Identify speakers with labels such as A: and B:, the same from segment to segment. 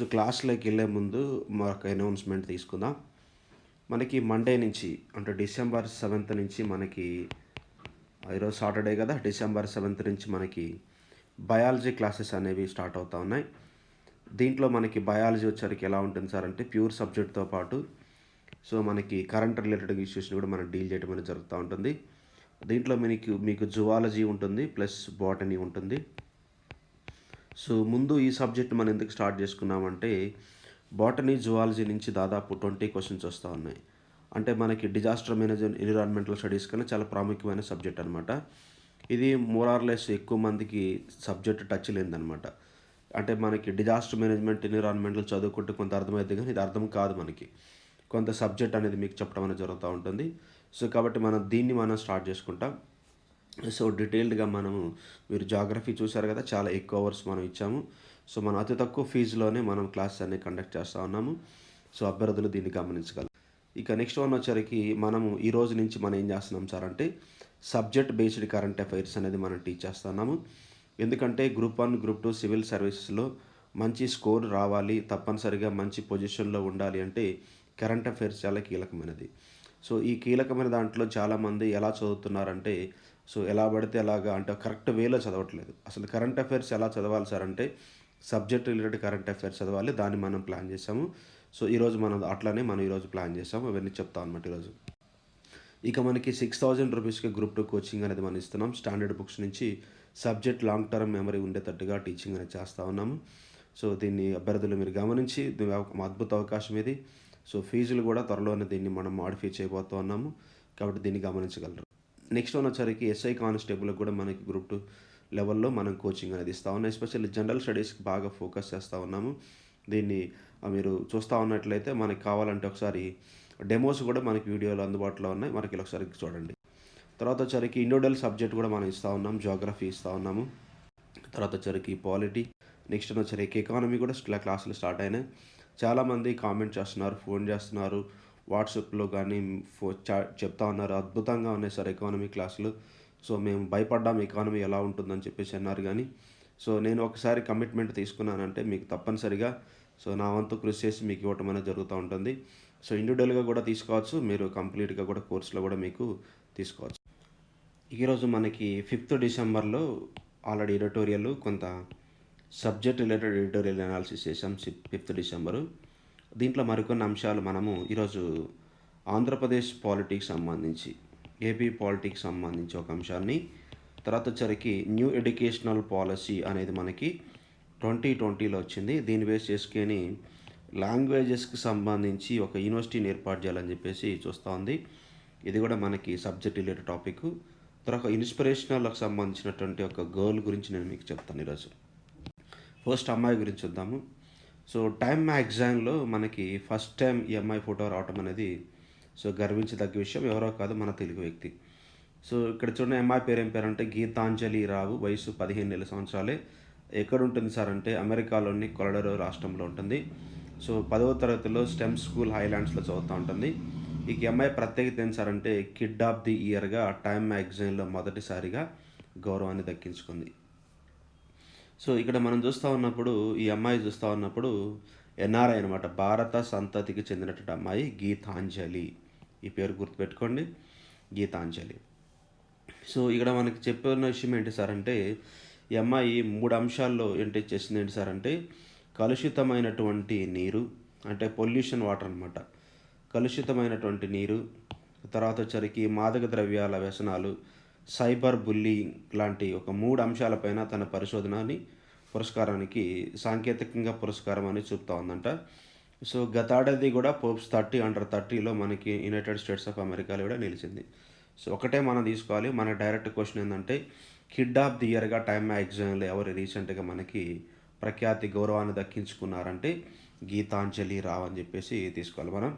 A: ఈరోజు క్లాస్‌లోకి వెళ్ళే ముందు మరొక అనౌన్స్‌మెంట్ తీసుకుందాం. మనకి మండే నుంచి అంటే డిసెంబర్ 7 నుంచి మనకి ఈరోజు సాటర్డే కదా! డిసెంబర్ 7 నుంచి మనకి బయాలజీ క్లాసెస్ అనేవి స్టార్ట్ అవుతా ఉన్నాయి. దీంట్లో మనకి బయాలజీ వచ్చరికి ఎలా ఉంటుంది సార్ అంటే ప్యూర్ సబ్జెక్ట్‌తో పాటు మనకి కరెంట్ రిలేటెడ్ ఇష్యూస్‌ని కూడా మనం డీల్ చేయడం అనేది జరుగుతూ ఉంటుంది. దీంట్లో మీకు జువాలజీ ఉంటుంది. ప్లస్ బోటనీ ఉంటుంది. ముందు ఈ సబ్జెక్ట్ మనం ఎందుకు స్టార్ట్ చేసుకున్నామంటే బోటనీ, జువాలజీ నుంచి దాదాపు 20 క్వెషన్స్ వస్తూ ఉన్నాయి. అంటే మనకి డిజాస్టర్ మేనేజ్మెంట్, ఎన్విరాన్మెంటల్ స్టడీస్ కన్నా చాలా ప్రాముఖ్యమైన సబ్జెక్ట్ అనమాట. ఇది మోర్ ఆర్ లెస్ ఎక్కువ మందికి సబ్జెక్ట్ టచ్ లేదనమాట. అంటే మనకి డిజాస్టర్ మేనేజ్మెంట్, ఎన్విరాన్మెంటల్ చదువుకుంటే కొంత అర్థమైద్ది కానీ ఇది అర్థం కాదు మనకి. కొంత సబ్జెక్ట్ అనేది మీకు చెప్పడం అనేది జరుగుతూ ఉంటుంది. కాబట్టి మనం స్టార్ట్ చేసుకుంటాం. డీటెయిల్డ్‌గా మీరు జాగ్రఫీ చూసారు కదా! చాలా ఎక్కువ అవర్స్ మనం ఇచ్చాము. మనం అతి తక్కువ ఫీజులోనే మనం క్లాసెస్ అన్ని కండక్ట్ చేస్తూ ఉన్నాము. అభ్యర్థులు దీన్ని గమనించగలరు. ఇక నెక్స్ట్ వన్ వచ్చరికి ఈ రోజు నుంచి మనం ఏం చేస్తున్నాం సార్ అంటే సబ్జెక్ట్ బేస్డ్ కరెంట్ అఫైర్స్ అనేది మనం టీచ్ చేస్తున్నాము. ఎందుకంటే గ్రూప్ 1, గ్రూప్ 2 సివిల్ సర్వీసెస్‌లో మంచి స్కోర్ రావాలి, తప్పనిసరిగా మంచి పొజిషన్‌లో ఉండాలి అంటే కరెంట్ అఫైర్స్ చాలా కీలకమైనది. ఈ కీలకమైన దాంట్లో చాలామంది ఎలా చదువుతున్నారంటే ఎలా పడితే అలాగా అంటే కరెక్ట్ వేలో చదవట్లేదు. అసలు కరెంట్ అఫైర్స్ ఎలా చదవాలి సార్ అంటే సబ్జెక్ట్ రిలేటెడ్ కరెంట్ అఫైర్స్ చదవాలి. దాన్ని మనం ప్లాన్ చేసాము. ఈరోజు అట్లనే ఈరోజు ప్లాన్ చేసాము. అవన్నీ చెప్తాం అనమాట ఈరోజు. ఇక మనకి 6,000 రూపీస్కి గ్రూప్ 2 కోచింగ్ అనేది మనం ఇస్తున్నాం. స్టాండర్డ్ బుక్స్ నుంచి సబ్జెక్ట్ లాంగ్ టర్మ్ మెమరీ ఉండేటట్టుగా టీచింగ్ అనేది చేస్తూ ఉన్నాము. దీన్ని అభ్యర్థులు మీరు గమనించి అద్భుత అవకాశం ఇది. ఫీజులు కూడా త్వరలోనే దీన్ని మనం మాడిఫై చేయబోతూ ఉన్నాము. కాబట్టి దీన్ని గమనించగలరు. నెక్స్ట్ వన్ వచ్చరికి ఎస్ఐ కానిస్టేబుల్కి కూడా మనకి గ్రూప్ 2 లెవెల్లో మనం కోచింగ్ అనేది ఇస్తూ ఉన్నాం. ఎస్పెషల్లీ జనరల్ స్టడీస్కి బాగా ఫోకస్ చేస్తూ ఉన్నాము. దీన్ని మీరు చూస్తూ ఉన్నట్లయితే మనకి కావాలంటే ఒకసారి డెమోస్ కూడా మనకి వీడియోలో అందుబాటులో ఉన్నాయి. మనకి ఒకసారి చూడండి. తర్వాత వచ్చరికి ఇండివిజువల్ సబ్జెక్ట్ కూడా మనం ఇస్తూ ఉన్నాం. జియోగ్రఫీ ఇస్తూ ఉన్నాము. తర్వాత వచ్చరికి పాలిటీ, నెక్స్ట్ వచ్చరికి ఎకానమీ కూడా క్లాసులు స్టార్ట్ అయినాయి. చాలామంది కామెంట్ చేస్తున్నారు, ఫోన్ చేస్తున్నారు, వాట్సాప్లో కానీ చెప్తా ఉన్నారు, అద్భుతంగా ఉన్నాయి సార్ ఎకానమీ క్లాసులు. మేము భయపడ్డాం ఎకానమీ ఎలా ఉంటుందని చెప్పేసి అన్నారు. కానీ నేను ఒకసారి కమిట్మెంట్ తీసుకున్నానంటే మీకు తప్పనిసరిగా నా వంతు కృషి చేసి మీకు ఇవ్వటం అనేది జరుగుతూ ఉంటుంది. ఇండివిజువల్గా కూడా తీసుకోవచ్చు, మీరు కంప్లీట్గా కూడా కోర్సులో కూడా మీకు తీసుకోవచ్చు. ఈరోజు మనకి 5th డిసెంబర్లో ఆల్రెడీ ఎడిటోరియల్ కొంత సబ్జెక్ట్ రిలేటెడ్ ఎడిటోరియల్ అనాలిసిస్ చేసాం. 5th December. దీంట్లో మరికొన్ని అంశాలు మనము ఈరోజు ఆంధ్రప్రదేశ్ పాలిటిక్స్ సంబంధించి, ఏపీ పాలిటిక్స్ సంబంధించి ఒక అంశాన్ని, తర్వాత వచ్చరికి న్యూ ఎడ్యుకేషనల్ పాలసీ అనేది మనకి 2020లో వచ్చింది. దీన్ని బేస్ చేసుకొని లాంగ్వేజెస్కి సంబంధించి ఒక యూనివర్సిటీని ఏర్పాటు చేయాలని చెప్పేసి చూస్తూ ఉంది. ఇది కూడా మనకి సబ్జెక్ట్ రిలేటెడ్ టాపిక్. తర్వాత ఇన్స్పిరేషనల్కి సంబంధించినటువంటి ఒక గర్ల్ గురించి నేను మీకు చెప్తాను ఈరోజు. ఫస్ట్ అమ్మాయి గురించి చూద్దాము. టైమ్ మ్యాగజైన్లో మనకి ఫస్ట్ టైం ఈ అమ్మాయి ఫోటో రావటం అనేది గర్వించదగ్గ విషయం. ఎవరో కాదు, మన తెలుగు వ్యక్తి. ఇక్కడ చూడండి, అమ్మాయి పేరు ఏం పేరంటే గీతాంజలి రావు. వయసు 15 సంవత్సరాలే. ఎక్కడ ఉంటుంది సార్ అంటే అమెరికాలోని కొలరాడో రాష్ట్రంలో ఉంటుంది. 10వ తరగతిలో స్టెమ్ స్కూల్ హైలాండ్స్లో చదువుతూ ఉంటుంది. ఈ అమ్మాయి ప్రత్యేకత ఏంటి సార్ అంటే కిడ్ ఆఫ్ ది ఇయర్గా టైమ్ మ్యాగజైన్లో మొదటిసారిగా గౌరవాన్ని దక్కించుకుంది. ఇక్కడ మనం చూస్తూ ఉన్నప్పుడు ఈ అమ్మాయి చూస్తూ ఉన్నప్పుడు ఎన్ఆర్ఐ అనమాట, భారత సంతతికి చెందినటువంటి అమ్మాయి గీతాంజలి. ఈ పేరు గుర్తుపెట్టుకోండి, గీతాంజలి. ఇక్కడ మనకి చెప్పిన విషయం ఏంటి సార్ అంటే ఈ అమ్మాయి 3 అంశాల్లో చేసింది ఏంటి సార్ అంటే కలుషితమైనటువంటి నీరు, అంటే పొల్యూషన్ వాటర్ అనమాట, కలుషితమైనటువంటి నీరు, తర్వాత వచ్చరికి మాదక ద్రవ్యాల వ్యసనాలు, సైబర్ బుల్లింగ్ లాంటి ఒక 3 అంశాలపైన తన పరిశోధనని పురస్కారానికి సాంకేతికంగా పురస్కారం అని చూపుతా ఉందంట. గతాడది కూడా పోప్స్ 30 అండర్ 30లో మనకి యునైటెడ్ స్టేట్స్ ఆఫ్ అమెరికాలో కూడా నిలిచింది. ఒకటే మనం తీసుకోవాలి. మన డైరెక్ట్ క్వశ్చన్ ఏంటంటే కిడ్ ఆఫ్ ది ఇయర్గా టైమ్ మ్యాగజైన్లో ఎవరు రీసెంట్గా మనకి ప్రఖ్యాతి గౌరవాన్ని దక్కించుకున్నారంటే గీతాంజలి రావు అని చెప్పేసి తీసుకోవాలి మనం.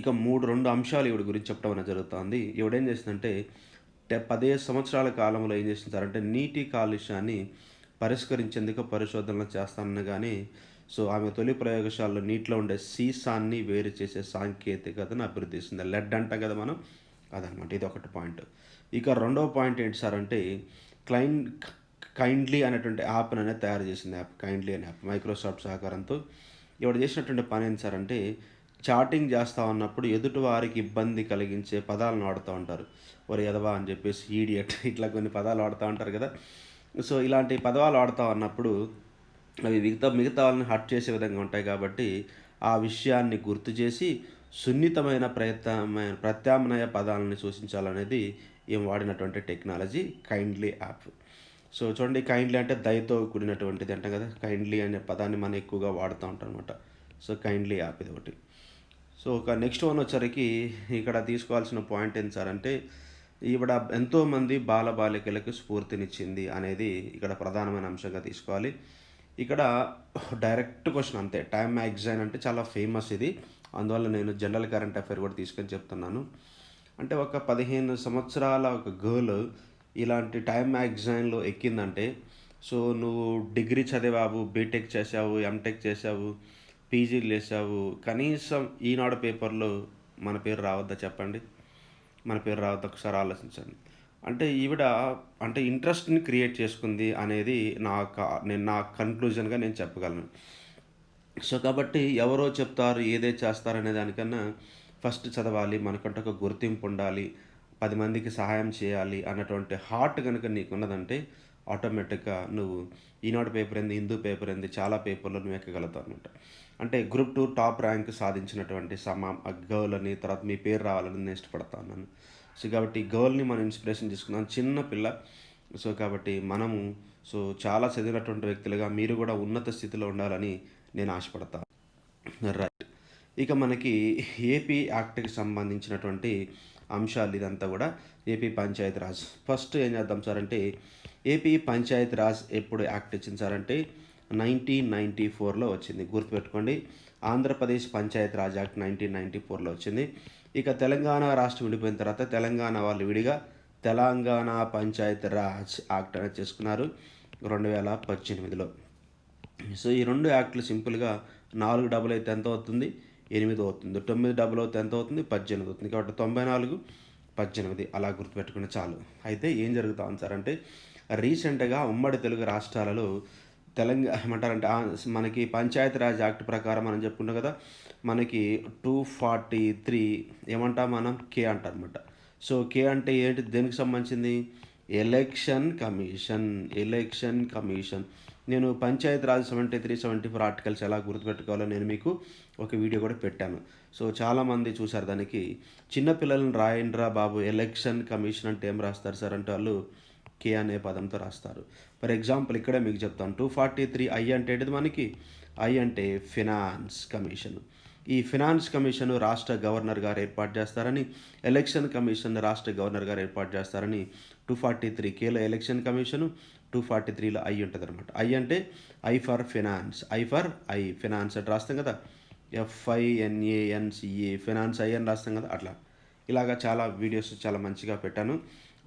A: ఇక 2 అంశాలు ఈవిడ గురించి చెప్పడం అనేది జరుగుతుంది. ఈవిడేం చేసిందంటే 15 సంవత్సరాల కాలంలో ఏం చేసిందంటే నీటి కాలుష్యాన్ని పరిష్కరించేందుకు పరిశోధనలు చేస్తానని కానీ ఆమె తొలి ప్రయోగశాలలో నీటిలో ఉండే సీసాన్ని వేరు చేసే సాంకేతికతను అభివృద్ధి చేసింది. లెడ్ అంటాం కదా మనం, అదనమాట. ఇది ఒకటి పాయింట్. ఇక రెండవ పాయింట్ ఏంటి సార్ అంటే కైండ్లీ అనేటువంటి యాప్ని అనేది తయారు చేసింది. కైండ్లీ అనే యాప్ మైక్రోసాఫ్ట్ సహకారంతో. ఈవిడ చేసినటువంటి పని ఏంటి సార్ అంటే, చాటింగ్ చేస్తా ఉన్నప్పుడు ఎదుటి వారికి ఇబ్బంది కలిగించే పదాలను వాడుతూ ఉంటారు. ఒరేయ్ ఎదవా అని చెప్పేసి, ఈడియట్ ఇట్లా కొన్ని పదాలు వాడుతూ ఉంటారు కదా! సో, ఇలాంటి పదాలు వాడుతా ఉన్నప్పుడు అవి మిగతా మిగతా వాళ్ళని హర్ట్ చేసే విధంగా ఉంటాయి కాబట్టి, ఆ విషయాన్ని గుర్తు చేసి సున్నితమైన ప్రత్యామ్నాయ పదాలని సూచించాలనేది ఈమె వాడినటువంటి టెక్నాలజీ కైండ్లీ యాప్. సో చూడండి, కైండ్లీ అంటే దయతో కూడినటువంటిది అంటాం కదా, కైండ్లీ అనే పదాన్ని మనం ఎక్కువగా వాడుతూ ఉంటాం అనమాట. సో కైండ్లీ యాప్ ఇది ఒకటి. సో ఒక నెక్స్ట్ వన్ వచ్చరికి ఇక్కడ తీసుకోవాల్సిన పాయింట్ ఏంటి సార్ అంటే, ఈవిడ ఎంతోమంది బాలబాలికలకు స్ఫూర్తినిచ్చింది అనేది ఇక్కడ ప్రధానమైన అంశంగా తీసుకోవాలి. ఇక్కడ డైరెక్ట్ క్వశ్చన్ అంతే. టైమ్ మ్యాగజైన్ అంటే చాలా ఫేమస్ ఇది, అందువల్ల నేను జనరల్ కరెంట్ అఫైర్ కూడా తీసుకొని చెప్తున్నాను. అంటే ఒక 15 సంవత్సరాల ఒక గర్ల్ ఇలాంటి టైమ్ మ్యాగజైన్లో ఎక్కిందంటే, సో నువ్వు డిగ్రీ చదివావు, బీటెక్ చేసావు, ఎంటెక్ చేసావు, పీజీలు చేసావు, కనీసం ఈనాడు పేపర్లో మన పేరు రావద్దా చెప్పండి? మన పేరు రావద్దా? ఒకసారి ఆలోచించండి. అంటే ఈవిడ అంటే ఇంట్రెస్ట్ని క్రియేట్ చేసుకుంది అనేది నా కన్క్లూజన్గా నేను చెప్పగలను. సో కాబట్టి ఎవరో చెప్తారు ఏదే చేస్తారు అనే దానికన్నా ఫస్ట్ చదవాలి, మనకంటే ఒక గుర్తింపు ఉండాలి, 10 మందికి సహాయం చేయాలి అన్నటువంటి హార్ట్ కనుక నీకు ఉన్నదంటే ఆటోమేటిక్గా నువ్వు ఈనాడు పేపర్ ఏంది, హిందూ పేపర్ ఏంది, చాలా పేపర్లో నువ్వు ఎక్కగలుగుతావు అనమాట. అంటే గ్రూప్ 2 టాప్ ర్యాంక్ సాధించినటువంటి గర్ల్ అని, తర్వాత మీ పేరు రావాలని నేను ఇష్టపడతా ఉన్నాను. సో కాబట్టి గర్ల్ని మనం ఇన్స్పిరేషన్ తీసుకున్నాం, చిన్న పిల్ల. సో కాబట్టి మనము చాలా చదివినటువంటి వ్యక్తులుగా మీరు కూడా ఉన్నత స్థితిలో ఉండాలని నేను ఆశపడతాను. రైట్. ఇక మనకి ఏపీ యాక్ట్కి సంబంధించినటువంటి అంశాలు ఇదంతా కూడా. ఏపీ పంచాయతీ రాజ్ ఫస్ట్ ఏం చేద్దాం సార్ అంటే, ఏపీ పంచాయతీ రాజ్ ఎప్పుడు యాక్ట్ ఇచ్చింది సార్ అంటే 1994లో వచ్చింది, గుర్తుపెట్టుకోండి. ఆంధ్రప్రదేశ్ పంచాయతీ రాజ్ యాక్ట్ 1994లో వచ్చింది. ఇక తెలంగాణ రాష్ట్రం విడిపోయిన తర్వాత తెలంగాణ వాళ్ళు విడిగా తెలంగాణ పంచాయతీ రాజ్ యాక్ట్ అనేది చేసుకున్నారు 2018లో. సో ఈ రెండు యాక్ట్లు సింపుల్గా 4 డబుల్ అయితే ఎంత అవుతుంది? 8 అవుతుంది. 9 డబుల్ అయితే ఎంత అవుతుంది? 18 అవుతుంది. కాబట్టి 94, 18 అలా గుర్తుపెట్టుకుని చాలు. అయితే ఏం జరుగుతా ఉంది సార్ అంటే, రీసెంట్గా ఉమ్మడి తెలుగు రాష్ట్రాలలో ఏమంటారంటే మనకి పంచాయతీరాజ్ యాక్ట్ ప్రకారం మనం చెప్పుకుంటాం కదా, మనకి 243 ఏమంటాం మనం? కే అంటాం అనమాట. సో కే అంటే ఏంటి, దేనికి సంబంధించింది? Election commission. నేను పంచాయతీరాజ్ 73, 74 ఆర్టికల్స్ ఎలా గుర్తుపెట్టుకోవాలో నేను మీకు ఒక వీడియో కూడా పెట్టాను. సో చాలామంది చూశారు దానికి. చిన్నపిల్లలను రాయండ్రా బాబు, ఎలక్షన్ కమిషన్ అంటే ఏం రాస్తారు సార్ అంటే వాళ్ళు కే అనే పదంతో రాస్తారు. ఫర్ ఎగ్జాంపుల్ ఇక్కడే మీకు చెప్తాను. 243 ఐ అంటే ఏంటిది మనకి? ఐ అంటే ఫినాన్స్ కమిషన్. ఈ ఫినాన్స్ కమిషన్ రాష్ట్ర గవర్నర్ గారు ఏర్పాటు చేస్తారని, ఎలక్షన్ కమిషన్ రాష్ట్ర గవర్నర్ గారు ఏర్పాటు చేస్తారని 243 కేలో ఎలక్షన్ కమిషను, 243లో ఐ ఉంటుంది అనమాట. ఐ అంటే ఐ ఫర్ ఫినాన్స్, ఫినాన్స్ అంటే రాస్తాం కదా, FINANCE ఫినాన్స్ ఐ అని రాస్తాం కదా, అట్లా ఇలాగా చాలా వీడియోస్ చాలా మంచిగా పెట్టాను,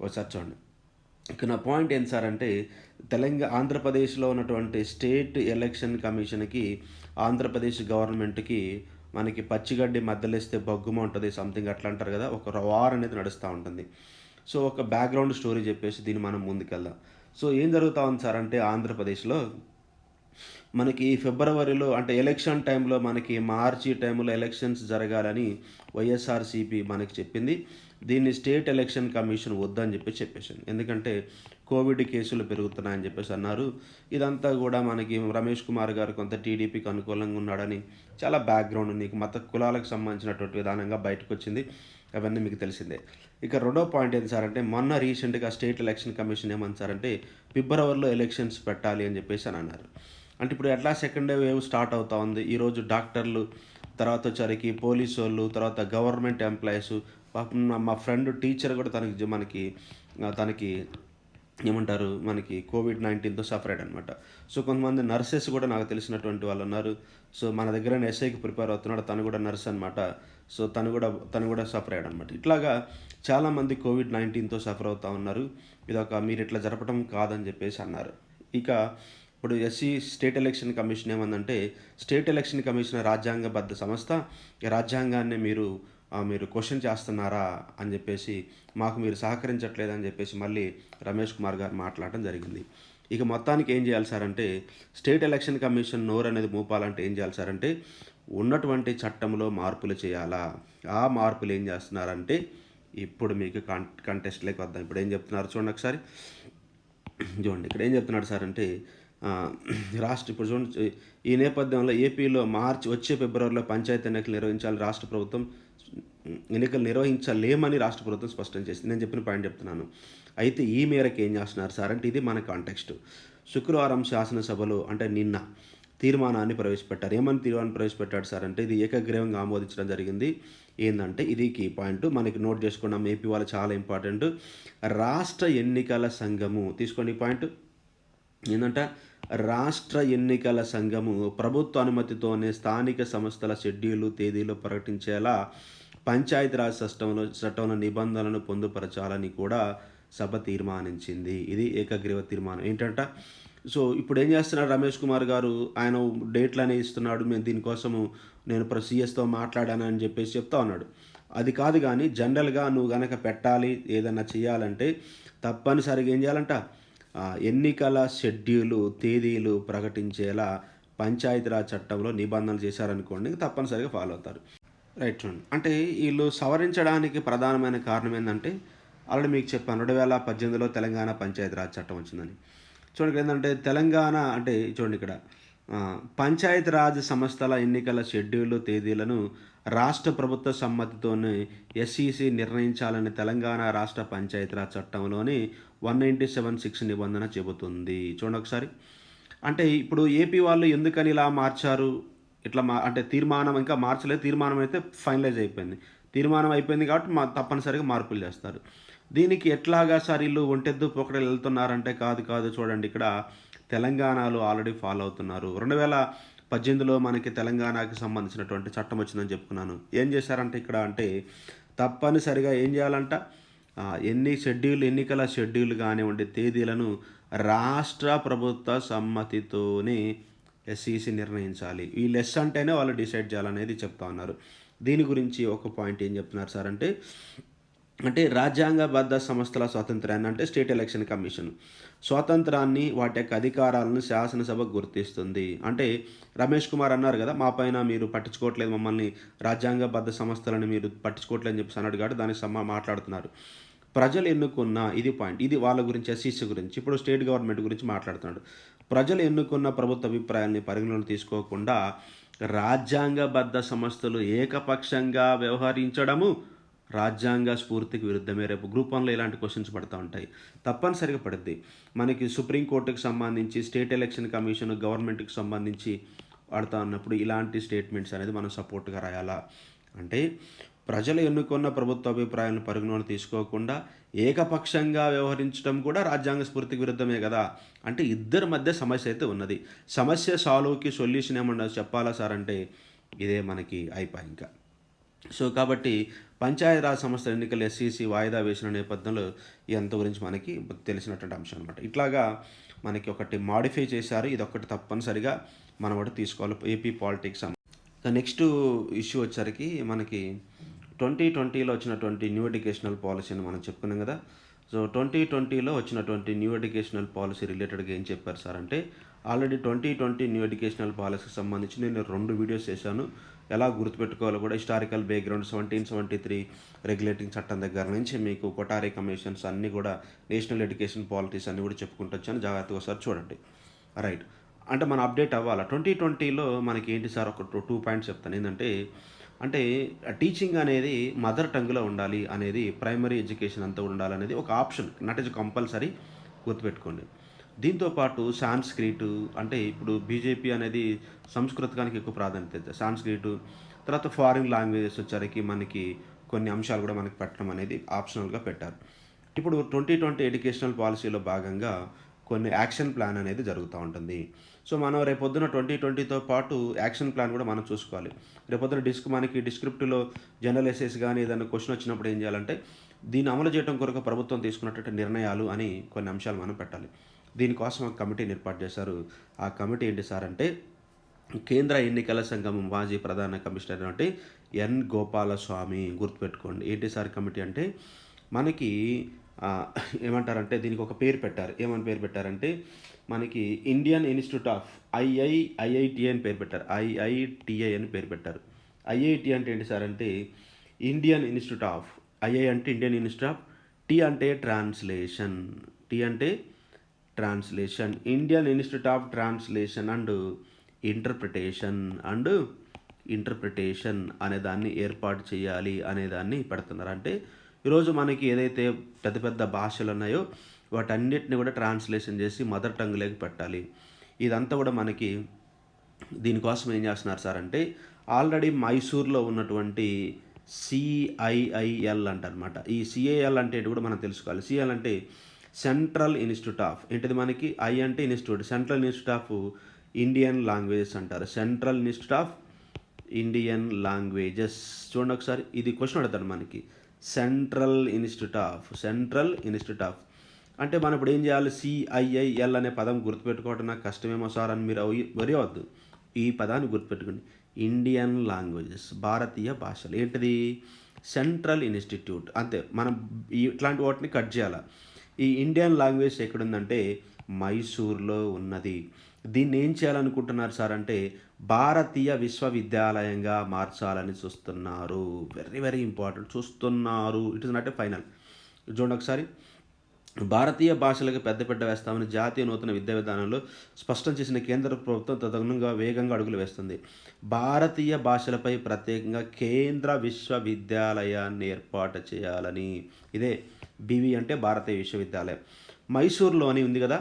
A: ఒకసారి చూడండి. ఇక నా పాయింట్ ఏంటి సార్ అంటే, ఆంధ్రప్రదేశ్లో ఉన్నటువంటి స్టేట్ ఎలక్షన్ కమిషన్కి ఆంధ్రప్రదేశ్ గవర్నమెంట్కి మనకి పచ్చిగడ్డి మధ్యలేస్తే బొగ్గుమ ఉంటుంది, సంథింగ్ అట్లా అంటారు కదా, ఒక వార్ అనేది నడుస్తూ ఉంటుంది. సో ఒక బ్యాక్గ్రౌండ్ స్టోరీ చెప్పేసి దీన్ని మనం ముందుకెళ్దాం. సో ఏం జరుగుతూ ఉంది సార్ అంటే, ఆంధ్రప్రదేశ్లో మనకి ఫిబ్రవరిలో అంటే ఎలక్షన్ టైంలో, మనకి మార్చి టైంలో ఎలక్షన్స్ జరగాలని వైఎస్ఆర్సీపీ మనకి చెప్పింది. దీన్ని స్టేట్ ఎలక్షన్ కమిషన్ వద్దని చెప్పేసాను. ఎందుకంటే కోవిడ్ కేసులు పెరుగుతున్నాయని చెప్పేసి అన్నారు. ఇదంతా కూడా మనకి రమేష్ కుమార్ గారు కొంత టీడీపీకి అనుకూలంగా ఉన్నాడని చాలా బ్యాక్గ్రౌండ్ నీకు మత కులాలకు సంబంధించినటువంటి విధానంగా బయటకు వచ్చింది. అవన్నీ మీకు తెలిసిందే. ఇక రెండో పాయింట్ ఏంటి సార్ అంటే, మొన్న రీసెంట్గా స్టేట్ ఎలక్షన్ కమిషన్ ఏమని సార్ అంటే, ఫిబ్రవరిలో ఎలక్షన్స్ పెట్టాలి అని చెప్పేసి అని అన్నారు. అంటే ఇప్పుడు ఎట్లా సెకండ్ వేవ్ స్టార్ట్ అవుతూ ఉంది. ఈరోజు డాక్టర్లు, తర్వాత వచ్చరికి పోలీసు వాళ్ళు, తర్వాత గవర్నమెంట్ ఎంప్లాయీస్, మా ఫ్రెండ్ టీచర్ కూడా తనకి ఏమంటారు, మనకి కోవిడ్-19తో సఫర్ అయ్యాడు అనమాట. సో కొంతమంది నర్సెస్ కూడా నాకు తెలిసినటువంటి వాళ్ళు ఉన్నారు. సో మన దగ్గర ఎస్ఐకి ప్రిపేర్ అవుతున్నాడు, తను కూడా నర్స్ అనమాట. సో తను కూడా సఫర్ అయ్యాడు అనమాట. ఇట్లాగా చాలామంది కోవిడ్-19తో సఫర్ అవుతూ ఉన్నారు. మీరు ఇట్లా జరపడం కాదని చెప్పేసి అన్నారు. ఇక ఇప్పుడు స్టేట్ ఎలక్షన్ కమిషన్ ఏమందంటే, స్టేట్ ఎలక్షన్ కమిషన్ రాజ్యాంగబద్ధ సంస్థ, రాజ్యాంగాన్ని మీరు క్వశ్చన్ చేస్తున్నారా అని చెప్పేసి, మాకు మీరు సహకరించట్లేదని చెప్పేసి మళ్ళీ రమేష్ కుమార్ గారు మాట్లాడడం జరిగింది. ఇక మొత్తానికి ఏం చేయాలి సార్ అంటే, స్టేట్ ఎలక్షన్ కమిషన్ నోరు అనేది మూపాలంటే ఏం చేయాలి సార్ అంటే, ఉన్నటువంటి చట్టంలో మార్పులు చేయాలా? ఆ మార్పులు ఏం చేస్తున్నారంటే, ఇప్పుడు మీకు కంటెస్ట్‌లోకి వద్దాం. ఇప్పుడు ఏం చెప్తున్నారు చూడండి ఒకసారి. చూడండి ఇక్కడ ఏం చెప్తున్నాడు సార్ అంటే, ఇప్పుడు చూడండి, ఈ నేపథ్యంలో ఏపీలో వచ్చే ఫిబ్రవరిలో పంచాయతీ ఎన్నికలు నిర్వహించాలని రాష్ట్ర ప్రభుత్వం ఎన్నికలు నిర్వహించలేమని రాష్ట్ర ప్రభుత్వం స్పష్టం చేసింది. నేను చెప్పిన పాయింట్ చెప్తున్నాను. అయితే ఈ మేరకు ఏం చేస్తున్నారు సార్ అంటే, ఇది మన కాంటెక్స్ట్. శుక్రవారం శాసనసభలో అంటే నిన్న తీర్మానాన్ని ప్రవేశపెట్టారు. ఏమని తీర్మానం ప్రవేశపెట్టాడు సార్ అంటే, ఇది ఏకగ్రీవంగా ఆమోదించడం జరిగింది. ఏందంటే ఇది కీ పాయింట్ మనకి నోట్ చేసుకున్నాం. ఏపీ వాళ్ళు చాలా ఇంపార్టెంట్. రాష్ట్ర ఎన్నికల సంఘము తీసుకోండి. ఈ పాయింట్ ఏంటంట, రాష్ట్ర ఎన్నికల సంఘము ప్రభుత్వ అనుమతితోనే స్థానిక సంస్థల షెడ్యూలు తేదీలు ప్రకటించేలా పంచాయతీరాజ్ చట్టంలో నిబంధనలను పొందుపరచాలని కూడా సభ తీర్మానించింది. ఇది ఏకగ్రీవ తీర్మానం. ఏంటంట, సో ఇప్పుడు ఏం చేస్తున్నాడు రమేష్ కుమార్ గారు, ఆయన డేట్లనే ఇస్తున్నాడు, మేము దీనికోసము నేను సీఎస్తో మాట్లాడాను అని చెప్పేసి చెప్తా ఉన్నాడు. అది కాదు, కానీ జనరల్గా నువ్వు గనక పెట్టాలి ఏదన్నా చేయాలంటే తప్పనిసరిగా ఏం చేయాలంట, ఎన్నికల షెడ్యూలు తేదీలు ప్రకటించేలా పంచాయతీరాజ్ చట్టంలో నిబంధనలు చేశారనుకోండి, తప్పనిసరిగా ఫాలో అవుతారు. రైట్. చూడండి, అంటే వీళ్ళు సవరించడానికి ప్రధానమైన కారణం ఏంటంటే, ఆల్రెడీ మీకు చెప్పాను 2018లో తెలంగాణ పంచాయతీరాజ్ చట్టం వచ్చిందని. చూడండి ఏంటంటే, తెలంగాణ అంటే చూడండి ఇక్కడ పంచాయతీరాజ్ సంస్థల ఎన్నికల షెడ్యూల్ తేదీలను రాష్ట్ర ప్రభుత్వ సమ్మతితోనే ఎస్ఈసి నిర్ణయించాలని తెలంగాణ రాష్ట్ర పంచాయతీరాజ్ చట్టంలోని 197(6) నిబంధన చెబుతుంది. చూడండి ఒకసారి. అంటే ఇప్పుడు ఏపీ వాళ్ళు ఎందుకని ఇలా మార్చారు, ఇట్లా అంటే తీర్మానం ఇంకా మార్చలేదు, తీర్మానం అయితే ఫైనలైజ్ అయిపోయింది. తీర్మానం అయిపోయింది కాబట్టి తప్పనిసరిగా మార్పులు చేస్తారు. దీనికి ఎట్లాగా సార్ వీళ్ళు ఒంటెద్దు పోకడలు వెళ్తున్నారంటే, కాదు చూడండి, ఇక్కడ తెలంగాణలో ఆల్రెడీ ఫాలో అవుతున్నారు. 2018లో మనకి తెలంగాణకి సంబంధించినటువంటి చట్టం వచ్చిందని చెప్పుకున్నాను. ఏం చేశారంటే ఇక్కడ అంటే, తప్పనిసరిగా ఏం చేయాలంట, ఎన్నికల షెడ్యూల్ కానివ్వండి తేదీలను రాష్ట్ర ప్రభుత్వ సమ్మతితోనే ఎస్ఈసి నిర్ణయించాలి. ఈ లెస్ అంటేనే వాళ్ళు డిసైడ్ చేయాలనేది చెప్తా ఉన్నారు. దీని గురించి ఒక పాయింట్ ఏం చెప్తున్నారు సార్ అంటే రాజ్యాంగబద్ధ సంస్థల స్వాతంత్రాన్ని, అంటే స్టేట్ ఎలక్షన్ కమిషన్ స్వాతంత్రాన్ని, వాటి యొక్క అధికారాలను శాసనసభ గుర్తిస్తుంది. అంటే రమేష్ కుమార్ అన్నారు కదా, మా పైన మీరు పట్టించుకోవట్లేదు, మమ్మల్ని రాజ్యాంగబద్ధ సంస్థలను మీరు పట్టించుకోవట్లేదు అని చెప్పి అన్నాడు కాబట్టి దానికి మాట్లాడుతున్నారు. ప్రజలు ఎన్నుకున్న, ఇది పాయింట్, ఇది వాళ్ళ గురించి ఎస్ఈసి గురించి. ఇప్పుడు స్టేట్ గవర్నమెంట్ గురించి మాట్లాడుతున్నాడు. ప్రజలు ఎన్నుకున్న ప్రభుత్వ అభిప్రాయాన్ని పరిగణలోకి తీసుకోకుండా రాజ్యాంగబద్ధ సంస్థలు ఏకపక్షంగా వ్యవహరించడము రాజ్యాంగ స్ఫూర్తికి విరుద్ధమే. రేపు గ్రూప్ 1లో ఇలాంటి క్వశ్చన్స్ పడుతూ ఉంటాయి, తప్పనిసరిగా పడుద్ది. మనకి సుప్రీంకోర్టుకి సంబంధించి, స్టేట్ ఎలక్షన్ కమిషన్ గవర్నమెంట్కి సంబంధించి వాడుతూ ఉన్నప్పుడు ఇలాంటి స్టేట్మెంట్స్ అనేది మనం సపోర్ట్గా రాయాలా. అంటే ప్రజలు ఎన్నుకున్న ప్రభుత్వ అభిప్రాయాలను పరిగణలోకి తీసుకోకుండా ఏకపక్షంగా వ్యవహరించడం కూడా రాజ్యాంగ స్ఫూర్తికి విరుద్ధమే కదా. అంటే ఇద్దరి మధ్య సమస్య అయితే ఉన్నది. సమస్య సాల్వ్కి సొల్యూషన్ ఏమన్నా చెప్పాలా సార్ అంటే, ఇదే మనకి అయిపోయి ఇంకా. సో కాబట్టి పంచాయతీరాజ్ సంస్థ ఎన్నికల ఎస్ఈసి వాయిదా వేసిన నేపథ్యంలో ఎంత గురించి మనకి తెలిసినటువంటి అంశం అనమాట. ఇట్లాగా మనకి ఒకటి మాడిఫై చేశారు, ఇది ఒకటి తప్పనిసరిగా మనం ఒకటి తీసుకోవాలి ఏపీ పాలిటిక్స్. నెక్స్ట్ ఇష్యూ వచ్చరికి మనకి 2020లో వచ్చినటువంటి న్యూ ఎడ్యుకేషనల్ పాలసీని మనం చెప్పుకున్నాం కదా. సో 2020లో వచ్చినటువంటి న్యూ ఎడ్యుకేషనల్ పాలసీ రిలేటెడ్గా ఏం చెప్పారు సార్ అంటే, ఆల్రెడీ 2020 న్యూ ఎడ్యుకేషనల్ పాలసీకి సంబంధించి నేను 2 వీడియోస్ చేశాను. ఎలా గుర్తుపెట్టుకోవాలో కూడా, హిస్టారికల్ బ్యాక్గ్రౌండ్ 1773 రెగ్యులేటింగ్ చట్టం దగ్గర నుంచి మీకు కొటారి కమిషన్స్ అన్నీ కూడా, నేషనల్ ఎడ్యుకేషన్ పాలసీస్ అన్నీ కూడా చెప్పుకుంటూ వచ్చాను. జాగ్రత్తగా ఒకసారి చూడండి. రైట్. అంటే మనం అప్డేట్ అవ్వాలి. 2020లో మనకి ఏంటి సార్, ఒక 2 పాయింట్స్ చెప్తాను. ఏంటంటే టీచింగ్ అనేది మదర్ టంగ్లో ఉండాలి అనేది, ప్రైమరీ ఎడ్యుకేషన్ అంతా ఉండాలనేది ఒక ఆప్షన్, నాట్ ఈజ్ కంపల్సరీ, గుర్తుపెట్టుకోండి. దీంతోపాటు సాంస్క్రిట్, అంటే ఇప్పుడు బీజేపీ అనేది సంస్కృతానికి ఎక్కువ ప్రాధాన్యత ఇస్తుంది. సాంస్క్రిట్ తర్వాత ఫారిన్ లాంగ్వేజెస్ వచ్చరికి మనకి కొన్ని అంశాలు కూడా మనకి పెట్టడం అనేది ఆప్షనల్గా పెట్టారు. ఇప్పుడు 2020 ఎడ్యుకేషనల్ పాలసీలో భాగంగా కొన్ని యాక్షన్ ప్లాన్ అనేది జరుగుతూ ఉంటుంది. సో మనం రేపొద్దున 2020తో పాటు యాక్షన్ ప్లాన్ కూడా మనం చూసుకోవాలి. రేపొద్దున మనకి డిస్క్రిప్టివ్లో జనరల్ ఎస్ఎస్ కానీ ఏదైనా క్వశ్చన్ వచ్చినప్పుడు ఏం చేయాలంటే, దీన్ని అమలు చేయడం కొరకు ప్రభుత్వం తీసుకున్నటువంటి నిర్ణయాలు అని కొన్ని అంశాలు మనం పెట్టాలి. దీనికోసం ఒక కమిటీని ఏర్పాటు చేశారు. ఆ కమిటీ ఏంటి సార్ అంటే, కేంద్ర ఎన్నికల సంఘం మాజీ ప్రధాన కమిషనర్ అంటే ఎన్ గోపాలస్వామి. గుర్తుపెట్టుకోండి. ఏంటి సార్ కమిటీ అంటే, మనకి ఆహ్, ఏమంటారంటే దీనికి ఒక పేరు పెట్టారు. ఏమని పేరు పెట్టారంటే మనకి ఇండియన్ ఇన్‌స్టిట్యూట్ ఆఫ్ ఐఐటీఐ అని పేరు పెట్టారు. ఐఐటీఐ అని పేరు పెట్టారు. ఐఐటీ అంటే ఏంటి సార్ అంటే ఇండియన్ ఇన్‌స్టిట్యూట్ ఆఫ్, ఐఐ అంటే ఇండియన్ ఇన్‌స్టిట్యూట్ ఆఫ్, టీ అంటే ట్రాన్స్‌లేషన్, టీ అంటే translation, Indian institute of translation and interpretation అనే దాన్ని ఏర్పాటు చేయాలి అనే దాన్ని పెడుతున్నారు. అంటే ఈరోజు మనకి ఏదైతే పెద్ద పెద్ద భాషలు ఉన్నాయో వాటన్నిటిని కూడా ట్రాన్స్లేషన్ చేసి మదర్ టంగ్‌లోకి పెట్టాలి. ఇదంతా కూడా మనకి దీనికోసం ఏం చేస్తున్నారు సార్ అంటే ఆల్రెడీ మైసూర్‌లో ఉన్నటువంటి సిఐఐఎల్ అంటనమాట. ఈ సిఐఎల్ అంటే ఏంటో కూడా మనం తెలుసుకోవాలి. సిఐఎల్ అంటే సెంట్రల్ ఇన్‌స్టిట్యూట్ ఆఫ్, ఏంటిది మనకి ఐ అంటే institute, central institute of Indian languages అంటారు. Central institute of Indian languages. చూడండి ఒకసారి, ఇది క్వశ్చన్ అడుగుతాడు మనకి. సెంట్రల్ ఇన్‌స్టిట్యూట్ ఆఫ్ అంటే మనం ఇప్పుడు ఏం చేయాలి? సిఐఐఎల్ అనే పదం గుర్తుపెట్టుకోవడం నాకు కష్టమేమో సార్ అని మీరు వరి అవ్వద్దు. ఈ పదాన్ని గుర్తుపెట్టుకోండి. ఇండియన్ లాంగ్వేజెస్, భారతీయ భాషలు. ఏంటిది? Central institute. అంతే. మనం ఇట్లాంటి వాటిని కట్ చేయాలి. ఈ ఇండియన్ లాంగ్వేజ్ ఎక్కడుందంటే మైసూర్లో ఉన్నది. దీన్ని ఏం చేయాలనుకుంటున్నారు సార్ అంటే భారతీయ విశ్వవిద్యాలయంగా మార్చాలని చూస్తున్నారు. Very very important. చూస్తున్నారు, it is not a final. చూడండి ఒకసారి. భారతీయ భాషలకు పెద్దపీట వేస్తామని జాతీయ నూతన విద్యా విధానంలో స్పష్టం చేసిన కేంద్ర ప్రభుత్వం తదనుగుణంగా వేగంగా అడుగులు వేస్తుంది. భారతీయ భాషలపై ప్రత్యేకంగా కేంద్ర విశ్వవిద్యాలయాన్ని ఏర్పాటు చేయాలని. ఇదే బీవీ అంటే భారతీయ విశ్వవిద్యాలయం. మైసూర్లోని ఉంది కదా,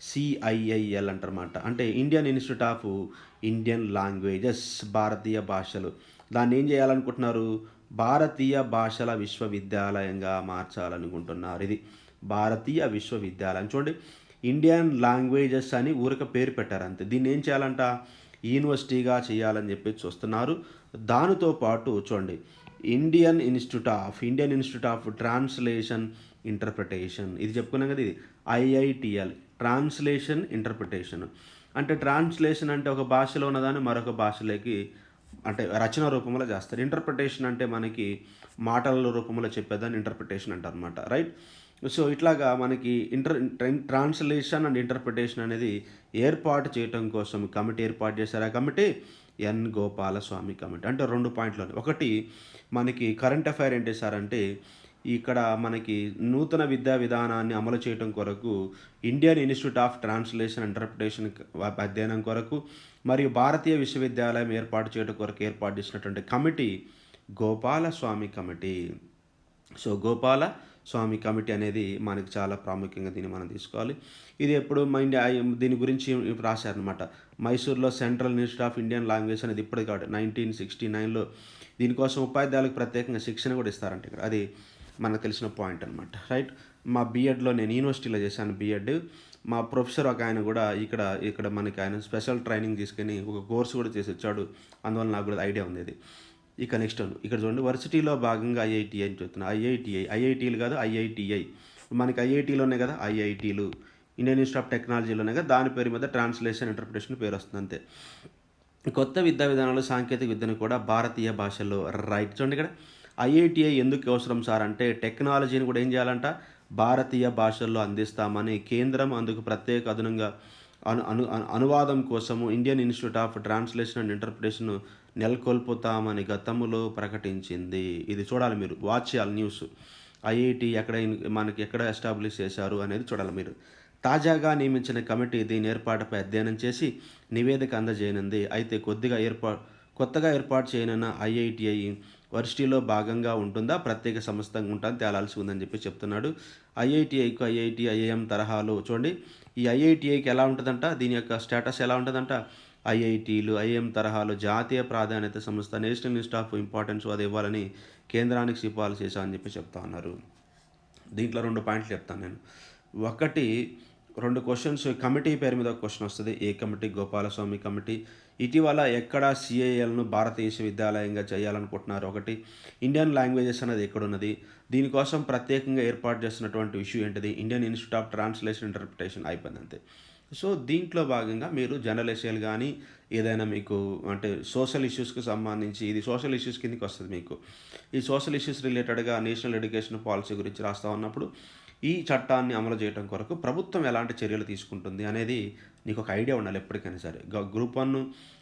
A: సిఐఐఎల్ అంటారన్నమాట. అంటే Indian institute of Indian languages, భారతీయ భాషలు. దాన్ని ఏం చేయాలనుకుంటున్నారు? భారతీయ భాషల విశ్వవిద్యాలయంగా మార్చాలనుకుంటున్నారు. ఇది భారతీయ విశ్వవిద్యాలయం. చూడండి, ఇండియన్ లాంగ్వేజెస్ అని ఊరిక పేరు పెట్టారు అంతే. దీన్ని ఏం చేయాలంట? యూనివర్సిటీగా చేయాలని చెప్పి చూస్తున్నారు. దానితో పాటు చూడండి, Indian institute of translation interpretation, ఇది చెప్పుకున్నాం కదా, ఇది ఐఐటిఎల్, ట్రాన్స్లేషన్ ఇంటర్ప్రిటేషన్. అంటే ట్రాన్స్లేషన్ అంటే ఒక భాషలో ఉన్నదాన్ని మరొక భాషలోకి అంటే రచన రూపంలో చేస్తారు. ఇంటర్ప్రిటేషన్ అంటే మనకి మాటల రూపంలో చెప్పేదాన్ని ఇంటర్ప్రిటేషన్ అంటారు అనమాట. రైట్. సో ఇట్లాగా మనకి ట్రాన్స్లేషన్ అండ్ ఇంటర్ప్రిటేషన్ అనేది ఏర్పాటు చేయటం కోసం కమిటీ ఏర్పాటు చేశారు. ఆ కమిటీ ఎన్ గోపాలస్వామి కమిటీ. అంటే 2 పాయింట్లు. ఒకటి మనకి కరెంట్ అఫైర్ ఏంటి సార్ అంటే ఇక్కడ మనకి నూతన విద్యా విధానాన్ని అమలు చేయడం కొరకు Indian institute of translation interpretation అధ్యయనం కొరకు మరియు భారతీయ విశ్వవిద్యాలయం ఏర్పాటు చేయడం కొరకు ఏర్పాటు చేసినటువంటి committee Gopalaswamy committee. So Gopalaswamy committee అనేది మనకి చాలా ప్రాముఖ్యంగా దీన్ని మనం తీసుకోవాలి. ఇది ఎప్పుడు దీని గురించి రాశారనమాట. మైసూర్లో central institute of Indian language అనేది ఇప్పుడు కాదు, 1969లో దీనికోసం ఉపాధ్యాయులకు ప్రత్యేకంగా శిక్షణ కూడా ఇస్తారంట ఇక్కడ. అది మనకు తెలిసిన పాయింట్ అనమాట. రైట్. మా బీఎడ్లో నేను యూనివర్సిటీలో చేశాను బీఎడ్. మా ప్రొఫెసర్ ఒక ఆయన కూడా ఇక్కడ మనకి ఆయన స్పెషల్ ట్రైనింగ్ తీసుకొని ఒక కోర్సు కూడా చేసి వచ్చాడు. అందువల్ల నాకు కూడా ఐడియా ఉంది ఇది. ఇక నెక్స్ట్ ఇక్కడ చూడండి, వర్సిటీలో భాగంగా ఐఐటి అని చెప్తున్నా. ఐఐటీలు కాదు, ఐఐటిఐ. మనకి ఐఐటీలోనే కదా ఐఐటీలు, ఇండియన్ ఇన్స్టిట్యూట్ ఆఫ్ టెక్నాలజీలోనే కదా, దాని పేరు మీద ట్రాన్స్లేషన్ ఇంటర్ప్రిటేషన్ పేరు వస్తుంది అంతే. కొత్త విద్యా విధానంలో సాంకేతిక విద్యను కూడా భారతీయ భాషల్లో. రైట్. చూడండి ఇక్కడ ఐఐటిఐ ఎందుకు అవసరం సార్ అంటే టెక్నాలజీని కూడా ఏం చేయాలంట, భారతీయ భాషల్లో అందిస్తామని కేంద్రం అందుకు ప్రత్యేక అదనంగా అనువాదం కోసము Indian institute of translation and interpretation నెలకొల్పుతామని గతంలో ప్రకటించింది. ఇది చూడాలి మీరు, వాచ్ చేయాలి న్యూస్. ఐఐటి మనకి ఎక్కడ ఎస్టాబ్లిష్ చేశారు అనేది చూడాలి మీరు. తాజాగా నియమించిన కమిటీ దీని ఏర్పాటుపై అధ్యయనం చేసి నివేదిక అందజేయనుంది. అయితే కొత్తగా ఏర్పాటు చేయనున్న ఐఐటిఐ వర్సిటీలో భాగంగా ఉంటుందా, ప్రత్యేక సంస్థగా ఉంటుందని తేలాల్సి ఉందని చెప్పి చెప్తున్నాడు. ఐఐఎం తరహాలో చూడండి, ఈ ఐఐటిఐకి ఎలా ఉంటుందంట, దీని యొక్క స్టేటస్ ఎలా ఉంటుందంట, ఐఐఎం తరహాలో జాతీయ ప్రాధాన్యత సంస్థ నేషనల్ ఇన్స్టిట్యూట్ ఆఫ్ ఇంపార్టెన్స్ అది ఇవ్వాలని కేంద్రానికి సిఫారసు చేశామని చెప్పి చెప్తా ఉన్నారు. దీంట్లో 2 పాయింట్లు చెప్తాను నేను. ఒకటి 2 క్వశ్చన్స్, కమిటీ పేరు మీద ఒక క్వశ్చన్ వస్తుంది. ఏ కమిటీ? గోపాలస్వామి కమిటీ. ఇటీవల ఎక్కడ సిఐఎల్ను భారతీయ విశ్వవిద్యాలయంగా చేయాలనుకుంటున్నారు? ఒకటి. ఇండియన్ లాంగ్వేజెస్ అనేది ఎక్కడున్నది? దీనికోసం ప్రత్యేకంగా ఏర్పాటు చేస్తున్నటువంటి ఇష్యూ ఏంటిది? Indian institute of translation interpretation. అయిపోయింది అంతే. సో దీంట్లో భాగంగా మీరు జనరల్ ఎస్ఏలు కానీ ఏదైనా మీకు అంటే సోషల్ ఇష్యూస్కి సంబంధించి, ఇది సోషల్ ఇష్యూస్ కిందకి వస్తుంది మీకు. ఈ సోషల్ ఇష్యూస్ రిలేటెడ్గా నేషనల్ ఎడ్యుకేషన్ పాలసీ గురించి రాస్తా ఉన్నప్పుడు ఈ చట్టాన్ని అమలు చేయడం కొరకు ప్రభుత్వం ఎలాంటి చర్యలు తీసుకుంటుంది అనేది నీకు ఒక ఐడియా ఉండాలి ఎప్పటికైనా సరే. గ్రూప్ 1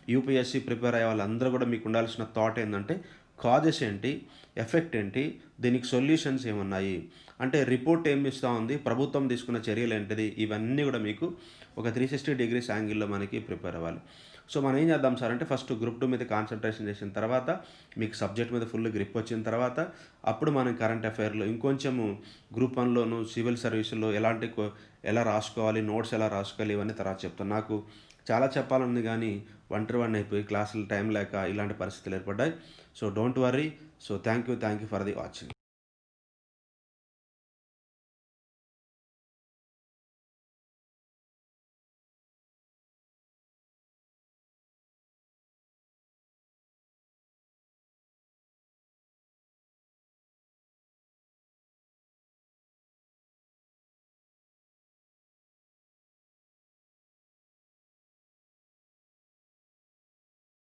A: యూపీఎస్సీ ప్రిపేర్ అయ్యే వాళ్ళందరూ కూడా మీకు ఉండాల్సిన థాట్ ఏందంటే కాజెస్ ఏంటి? ఎఫెక్ట్ ఏంటి? దీనికి సొల్యూషన్స్ ఏమున్నాయి? అంటే రిపోర్ట్ ఏమి ఇస్తా ఉంది? ప్రభుత్వం తీసుకున్న చర్యలేంటిది? ఇవన్నీ గూడా మీకు ఒక 360 డిగ్రీస్ యాంగిల్‌లో మనకి ప్రిపేర్ అవ్వాలి. సో, మనం ఏం చేద్దాం సార్ అంటే ఫస్ట్ గ్రూప్ 2 మీద కాన్సంట్రేషన్ చేసిన తర్వాత, మీకు సబ్జెక్ట్ మీద ఫుల్ గ్రిప్ వచ్చిన తర్వాత, అప్పుడు మనం కరెంట్ అఫైర్‌లో ఇంకొంచెము గ్రూప్ 1లోను సివిల్ సర్వీసుల్లో ఎలా రాసుకోవాలి, నోట్స్ ఎలా రాసుకోవాలి ఇవన్నీ తర్వాత చెప్తాను. నాకు చాలా చెప్పాలనుంది గానీ ఒంటరి అయిపోయి క్లాసులు టైం లేక ఇలాంటి పరిస్థితులు ఏర్పడ్డాయి. So, don't worry. So, thank you for the watching.